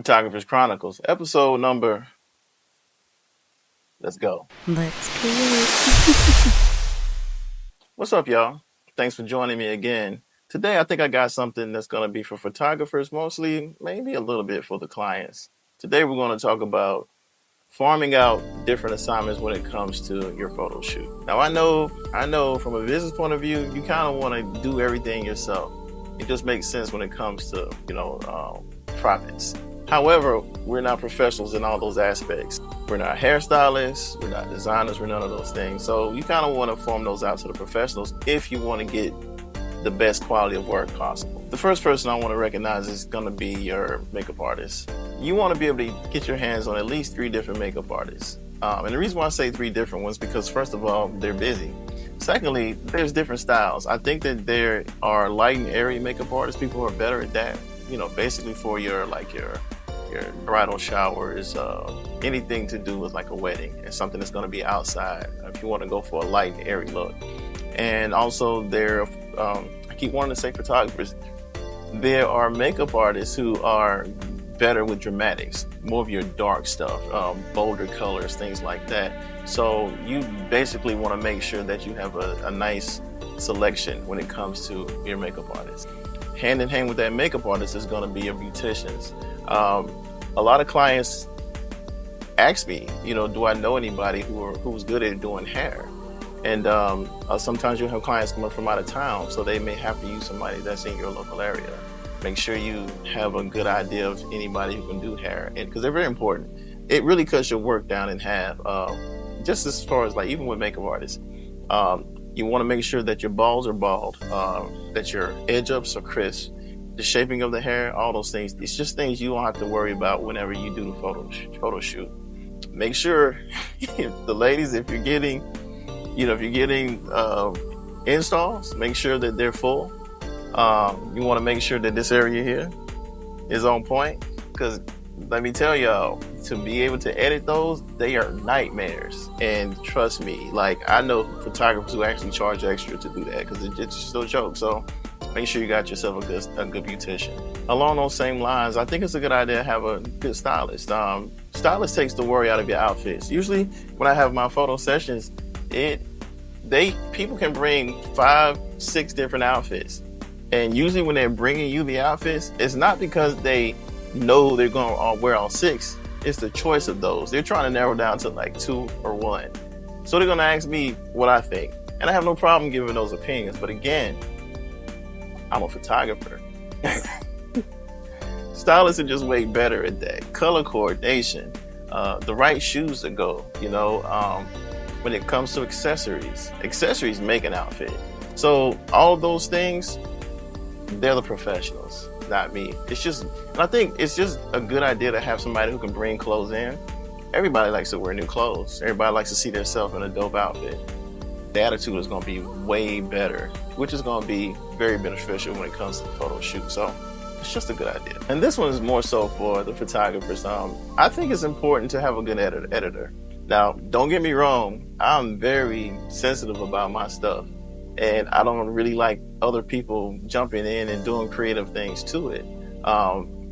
Photographer's Chronicles, episode number. Let's go. Let's create. What's up, y'all? Thanks for joining me again. Today, I think I got something that's going to be for photographers, mostly, maybe a little bit for the clients. Today, we're going to talk about farming out different assignments when it comes to your photo shoot. Now, I know from a business point of view, you kind of want to do everything yourself. It just makes sense when it comes to, profits. However, we're not professionals in all those aspects. We're not hairstylists, we're not designers, we're none of those things. So you kind of want to farm those out to the professionals if you want to get the best quality of work possible. The first person I want to recognize is going to be your makeup artist. You want to be able to get your hands on at least 3 different makeup artists. And the reason why I say 3 different ones, because first of all, they're busy. Secondly, there's different styles. I think that there are light and airy makeup artists. People who are better at that, basically for your bridal showers, anything to do with like a wedding and something that's going to be outside if you want to go for a light and airy look. And also I keep wanting to say photographers, there are makeup artists who are better with dramatics, more of your dark stuff, bolder colors, things like that. So you basically want to make sure that you have a nice selection when it comes to your makeup artist. Hand in hand with that makeup artist is going to be your beauticians. A lot of clients ask me, do I know anybody who's good at doing hair? And sometimes you'll have clients coming from out of town, so they may have to use somebody that's in your local area. Make sure you have a good idea of anybody who can do hair, and because they're very important. It really cuts your work down in half. Just as far as even with makeup artists, you want to make sure that your balls are bald, that your edge ups are crisp, the shaping of the hair, all those things. It's just things you don't have to worry about whenever you do the photo shoot. Make sure the ladies, if you're getting installs, make sure that they're full. You want to make sure that this area here is on point, because let me tell y'all, to be able to edit those, they are nightmares. And trust me, I know photographers who actually charge extra to do that because it's just a joke. So make sure you got yourself a good beautician. Along those same lines, I think it's a good idea to have a good stylist. Stylist takes the worry out of your outfits. Usually when I have my photo sessions, people can bring 5, 6 different outfits. And usually when they're bringing you the outfits, it's not because they know they're going to wear all 6. It's the choice of those. They're trying to narrow down to 2 or 1. So they're going to ask me what I think. And I have no problem giving those opinions. But again, I'm a photographer. Stylists are just way better at that. Color coordination, the right shoes to go, when it comes to accessories make an outfit. So all of those things, they're the professionals, not me. And I think it's just a good idea to have somebody who can bring clothes in. Everybody likes to wear new clothes. Everybody likes to see themselves in a dope outfit. The attitude is going to be way better, which is going to be very beneficial when it comes to the photo shoot. So it's just a good idea. And this one is more so for the photographers. I think it's important to have a good editor. Now, don't get me wrong, I'm very sensitive about my stuff. And I don't really like other people jumping in and doing creative things to it.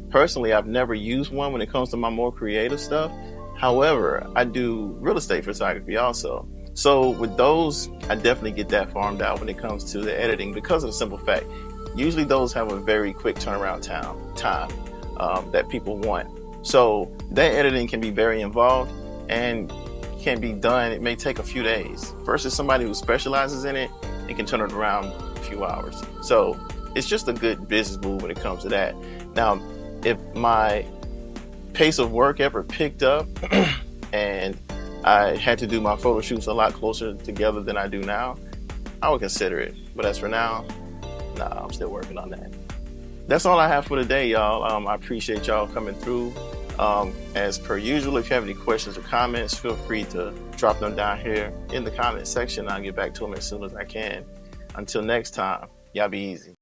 Personally, I've never used one when it comes to my more creative stuff. However, I do real estate photography also. So with those, I definitely get that farmed out when it comes to the editing, because of the simple fact, usually those have a very quick turnaround time that people want. So that editing can be very involved and can be done. It may take a few days versus somebody who specializes in it and can turn it around a few hours. So it's just a good business move when it comes to that. Now, if my pace of work ever picked up and I had to do my photo shoots a lot closer together than I do now, I would consider it. But as for now, I'm still working on that. That's all I have for today, y'all. I appreciate y'all coming through. As per usual, if you have any questions or comments, feel free to drop them down here in the comment section. I'll get back to them as soon as I can. Until next time, y'all be easy.